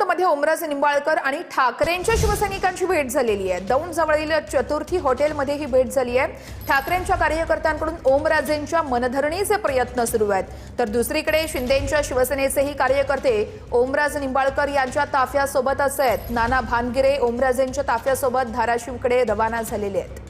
मध्ये ओमराजे निंबाळकर आणि ठाकरेंच्या शिवसैनिकांची भेट झालेली आहे। दौंड जवळील चतुर्थी हॉटेलमध्ये ही भेट झाली आहे। ठाकरेंच्या कार्यकर्त्यांकडून ओमराजेंच्या मनधरणीचे प्रयत्न सुरू आहेत, तर दुसरीकडे शिंदेंच्या शिवसेनेचेही कार्यकर्ते ओमराजे निंबाळकर यांच्या ताफ्यासोबत आहेत। नाना भानगिरे ओमराजेंच्या ताफ्यासोबत धाराशिवकडे रवाना झालेले आहेत।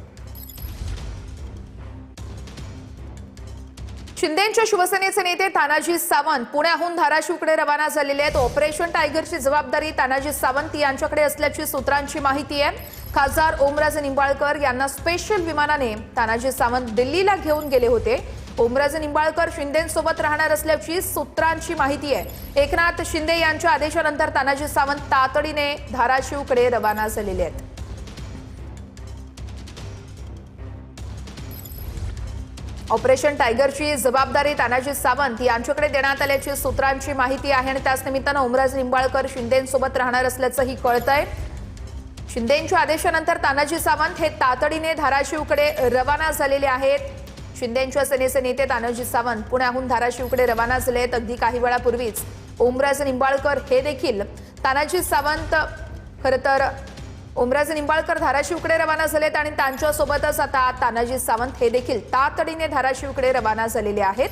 शिंदेंच्या शिवसेनेचे नेते तानाजी सावंत पुण्याहून धाराशिवकडे रवाना झालेले आहेत। ऑपरेशन टायगरची जबाबदारी तानाजी सावंत यांच्याकडे असल्याची सूत्रांची माहिती आहे। खासदार ओमराजे निंबाळकर यांना स्पेशल विमानाने तानाजी सावंत दिल्लीला घेऊन गेले होते। ओमराजे निंबाळकर शिंदेंसोबत राहणार असल्याची सूत्रांची माहिती आहे। एकनाथ शिंदे यांच्या आदेशानंतर तानाजी सावंत तातडीने धाराशिवकडे रवाना झालेले आहेत। ऑपरेशन टायगरची जबाबदारी तानाजी सावंत यांच्याकडे देण्यात आल्याची सूत्रांची माहिती आहे आणि त्याच निमित्ताने ओमराजे निंबाळकर शिंदेंसोबत राहणार असल्याचंही कळतंय। शिंदेंच्या आदेशानंतर तानाजी सावंत हे तातडीने धाराशिवकडे रवाना झालेले आहेत। शिंदेंच्या सेनेचे नेते तानाजी सावंत पुण्याहून धाराशिवकडे रवाना झाले आहेत। अगदी काही वेळापूर्वीच ओमराजे निंबाळकर हे देखील तानाजी सावंत खरंतर ओमराजे निंबाळकर धाराशिवकडे रवाना झालेत आणि त्यांच्यासोबतच आता तानाजी सावंत हे देखील तातडीने धाराशिवकडे रवाना झालेले आहेत।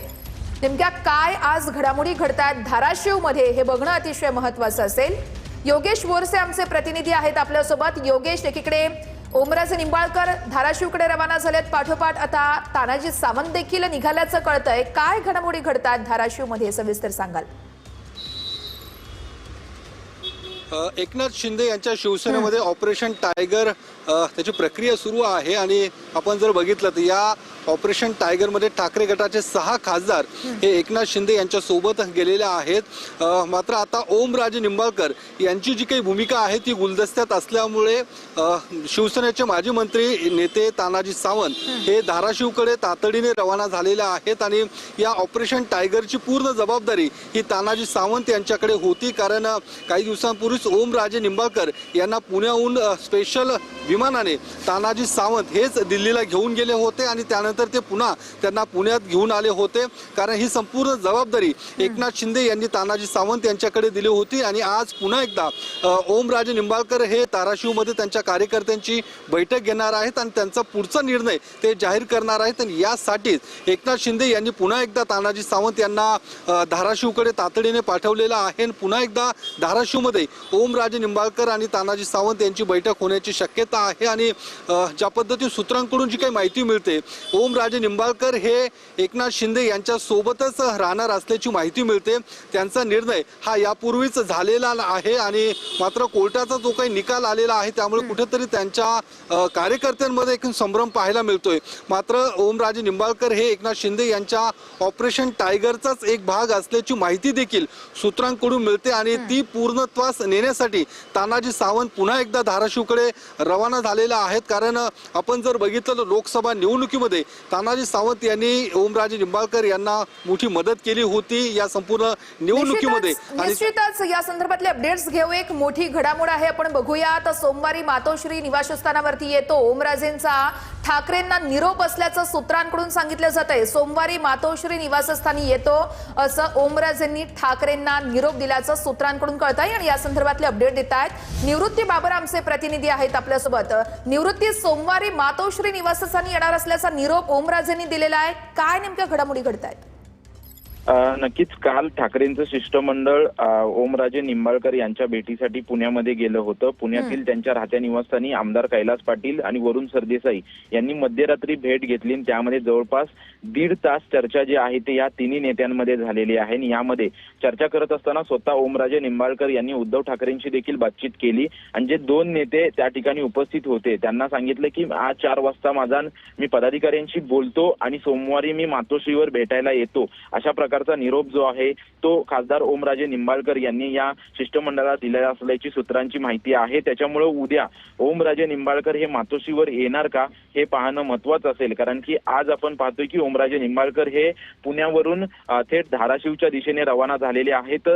नेमक्या काय आज घडामोडी घडतायत धाराशिवमध्ये हे बघणं अतिशय महत्त्वाचं असेल। योगेश बोरसे आमचे प्रतिनिधी आहेत आपल्यासोबत। योगेश, एकीकडे ओमराजे निंबाळकर धाराशिवकडे रवाना झालेत, पाठोपाठ आता तानाजी सावंत देखील निघाल्याचं कळतंय। काय घडामोडी घडतायत धाराशिवमध्ये सविस्तर सांगाल? एकनाथ शिंदे यांच्या शिवसेनेमध्ये ऑपरेशन टायगर त्याची प्रक्रिया सुरू आहे आणि आपण जर बघितलं तर या ऑपरेशन टायगरमध्ये ठाकरे गटाचे 6 खासदार हे एकनाथ शिंदे यांच्या सोबत गेलेले आहेत। मात्र आता ओमराजे निंबाळकर यांची जी काही भूमिका आहे ती गुलदस्त्यात असल्यामुळे शिवसेनेचे माजी मंत्री नेते तानाजी सावंत हे धाराशिवकडे तातडीने रवाना झालेले आहेत आणि या ऑपरेशन टायगरची पूर्ण जबाबदारी ही तानाजी सावंत यांच्याकडे होती। कारण काही दिवसांपूर्वीच ओमराजे निंबाळकर यांना पुण्याहून स्पेशल विमानाने तानाजी सावंत हेच दिल्लीला घेऊन गेले होते आणि त्यानंतर ते पुन्हा त्यांना पुण्यात घेऊन आले होते। कारण ही संपूर्ण जबाबदारी एकनाथ शिंदे यांनी तानाजी सावंत यांच्याकडे दिली होती आणि आज पुन्हा एकदा ओमराजे निंबाळकर हे धाराशिवमध्ये त्यांच्या कार्यकर्त्यांची बैठक घेणार आहेत आणि त्यांचा पुढचा निर्णय ते जाहीर करणार आहेत। आणि यासाठीच एकनाथ शिंदे यांनी पुन्हा एकदा तानाजी सावंत यांना धाराशिवकडे तातडीने पाठवलेला आहे। पुन्हा एकदा धाराशिवमध्ये ओमराजे निंबाळकर आणि तानाजी सावंत यांची बैठक होण्याची शक्यता आहे आणि ज्या पद्धतीने सूत्रांकडून जी काही माहिती मिळते ओमराजे निंबाळकर हे एकनाथ शिंदे यांच्या सोबतच राहणार असल्याची माहिती मिळते। त्यांचा निर्णय हा यापूर्वीच झालेला आहे आणि मात्र कोर्टाचा जो काही निकाल आलेला आहे त्यामुळे कुठेतरी त्यांच्या कार्यकर्त्यांमध्ये एक संभ्रम पाहायला मिळतोय। मात्र ओमराजे निंबाळकर हे एकनाथ शिंदे यांच्या ऑपरेशन टायगरचाच एक भाग असल्याची माहिती देखील सूत्रांकडून मिळते आणि ती पूर्णत्वास नेण्यासाठी तानाजी सावंत पुन्हा एकदा धाराशिवकडे रवाना झालेला आहेत। कारण आपण जर बघितलं तर लोकसभा निवडणुकीमध्ये तानाजी सावंत यांनी ओमराजे निंबाळकर यांना मोठी मदत केली होती या संपूर्ण निवडणुकीमध्ये। निश्चितच या संदर्भातले अपडेट्स घेऊ। एक मोठी घडामोड आहे, आपण बघूया। तर सोमवारी मातोश्री निवासस्थानावरती येतो ओमराजेंचा ठाकरेंना निरोप असल्याचं सूत्रांकडून सांगितलं जातंय। सोमवारी मातोश्री निवासस्थानी येतो असं ओमराजेंनी ठाकरेंना निरोप दिल्याचं सूत्रांकडून कळतंय आणि या संदर्भातले अपडेट देत आहेत निवृत्ती बाबर आमचे प्रतिनिधी आहेत आपल्यासोबत। निवृत्ती, सोमवारी मातोश्री निवासस्थानी येणार असल्याचा निरोप ओमराजेंनी दिलेला आहे, काय नेमक्या घडामोडी घडतायत? नक्कीच काल ठाकरेंचं शिष्टमंडळ ओमराजे निंबाळकर यांच्या भेटीसाठी पुण्यामध्ये गेलं होतं। पुण्यातील त्यांच्या राहत्या निवासस्थानी आमदार कैलास पाटील आणि वरुण सरदेसाई यांनी मध्यरात्री भेट घेतली। त्यामध्ये जवळपास 1.5 तास चर्चा जी आहे ते या तिन्ही नेत्यांमध्ये झालेली आहे। यामध्ये चर्चा करत असताना स्वतः ओमराजे निंबाळकर यांनी उद्धव ठाकरेंशी देखील बातचीत केली आणि जे 2 नेते त्या ठिकाणी उपस्थित होते त्यांना सांगितलं की आज 4 वाजता मी पदाधिकाऱ्यांशी बोलतो आणि सोमवारी मी मातोश्रीवर भेटायला येतो, अशा प्रकारचा निरोप जो आहे तो खासदार ओमराजे निंबाळकर यांनी या शिष्टमंडळाला दिलेला असल्याची सूत्रांची माहिती आहे। त्याच्यामुळे उद्या ओमराजे निंबाळकर हे मातोश्रीवर येणार का हे पाहणं महत्वाचं असेल, कारण की आज आपण पाहतोय की ओमराजे निंबाळकर हे पुण्यावरून थेट धाराशिवच्या दिशेने रवाना झालेले आहेत.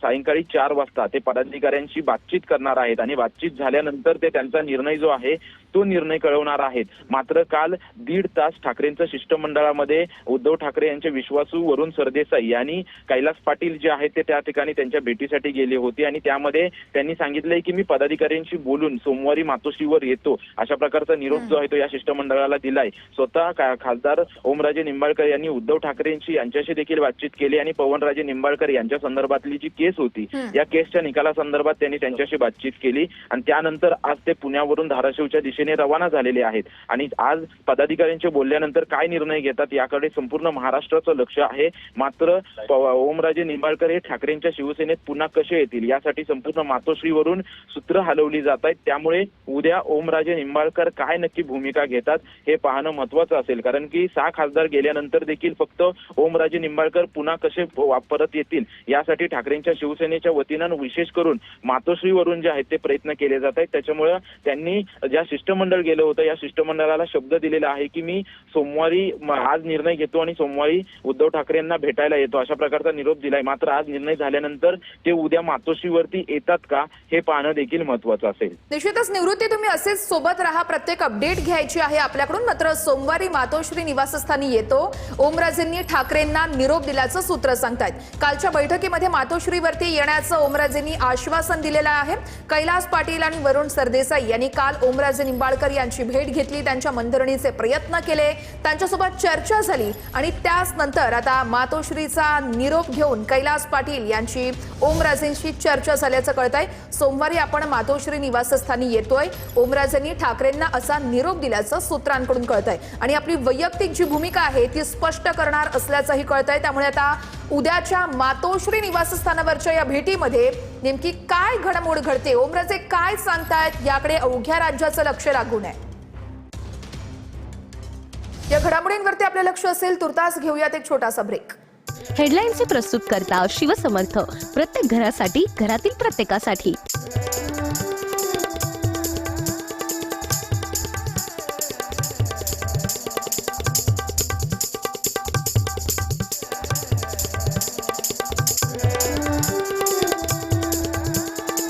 सायंकाळी 4 वाजता ते पदाधिकाऱ्यांशी बातचीत करणार आहेत आणि बातचीत झाल्यानंतर ते त्यांचा निर्णय जो आहे तो निर्णय कळवणार आहेत. मात्र काल 1.5 तास ठाकरेंचं शिष्टमंडळामध्ये उद्धव ठाकरे यांचे विश्वासू वरुण सरदेसाई आणि कैलास पाटील जे आहेत ते त्या ठिकाणी त्यांच्या भेटीसाठी गेले होते आणि त्यामध्ये त्यांनी सांगितलंय की मी पदाधिकाऱ्यांशी बोलून सोमवारी मातोश्रीवर येतो, अशा प्रकारचा निरोप जो आहे तो या शिष्टमंडळाला दिलाय. स्वतः खासदार ओमराजे निंबाळकर यांनी उद्धव ठाकरेंशी यांच्याशी देखील बातचीत केली आणि पवनराजे निंबाळकर यांच्या संदर्भातली जी केस होती या केसच्या निकालासंदर्भात त्यांनी त्यांच्याशी बातचीत केली आणि त्यानंतर आज ते पुण्यावरून धाराशिवच्या दिशेने रवाना झालेले आहेत. आणि आज पदाधिकाऱ्यांचे बोलल्यानंतर काय निर्णय घेतात याकडे संपूर्ण महाराष्ट्राचं लक्ष आहे. मात्र ओमराजे निंबाळकर हे ठाकरेंच्या शिवसेनेत पुन्हा कसे येतील यासाठी संपूर्ण मातोश्रीवरून सूत्र हलवली जात आहेत. त्यामुळे उद्या ओमराजे निंबाळकर काय नक्की भूमिका घेतात हे पाहणं महत्वाचं असेल, कारण की 6 खासदार गेल्यानंतर देखील फक्त ओमराजे निंबाळकर पुन्हा कसे परत येतील यासाठी ठाकरेंच्या शिवसेनेच्या वतीनं विशेष करून मातोश्रीवरून जे आहेत ते प्रयत्न केले जात आहेत. त्याच्यामुळे त्यांनी ज्या शिष्टमंडळ गेलं होतं या शिष्टमंडळाला शब्द दिलेला आहे की मी सोमवारी आज निर्णय घेतो आणि सोमवारी उद्धव ठाकरेंना भेटायला येतो, अशा प्रकारचा निरोप दिलाय. मात्र आज निर्णय झाल्यानंतर ते उद्या मातोश्रीवरती येतात का हे पाहणं देखील महत्वाचं असेल. निश्चितच निवृत्ती, तुम्ही असेच सोबत राहा, प्रत्येक अपडेट घ्यायची आहे आपल्याकडून. मात्र सोमवारी मातोश्री निवासस्थानी येतो ओमराजेंनी ठाकरेंना निरोप दिल्याचं सूत्र सांगतायत. कालच्या बैठकीमध्ये मातोश्रीवरती येण्याचं ओमराजेंनी आश्वासन दिलेलं आहे. कैलास पाटील आणि वरुण सरदेसाई यांनी काल ओमराजे निंबाळकर यांची भेट घेतली, त्यांच्या मनधरणीचे प्रयत्न केले, त्यांच्यासोबत चर्चा झाली आणि त्याच नंतर आता मातोश्रीचा निरोप घेऊन कैलास पाटील यांची ओमराजेंशी चर्चा झाल्याचं कळतंय. सोमवारी आपण मातोश्री निवासस्थानी येतोय, ओमराजेंनी ठाकरेंना असा निरोप दिल्याचं सूत्रांकडून कळतंय आणि आपली वैयक्तिक जी भूमिका आहे ती स्पष्ट करणार असल्याचंही कळतंय. त्यामुळे आता उद्याच्या मातोश्री निवासस्थानावरच्या या भेटीमध्ये नेमकी काय घडामोड घडते, ओमराजे काय सांगतायत याकडे अवघ्या राज्याचं लक्ष लागून आहे. या घडामोडींवरती आपलं लक्ष असेल. तुर्तास घेऊयात एक छोटासा ब्रेक. हेडलाईनचे प्रस्तुत करता शिवसमर्थ, प्रत्येक घरासाठी, घरातील प्रत्येकासाठी.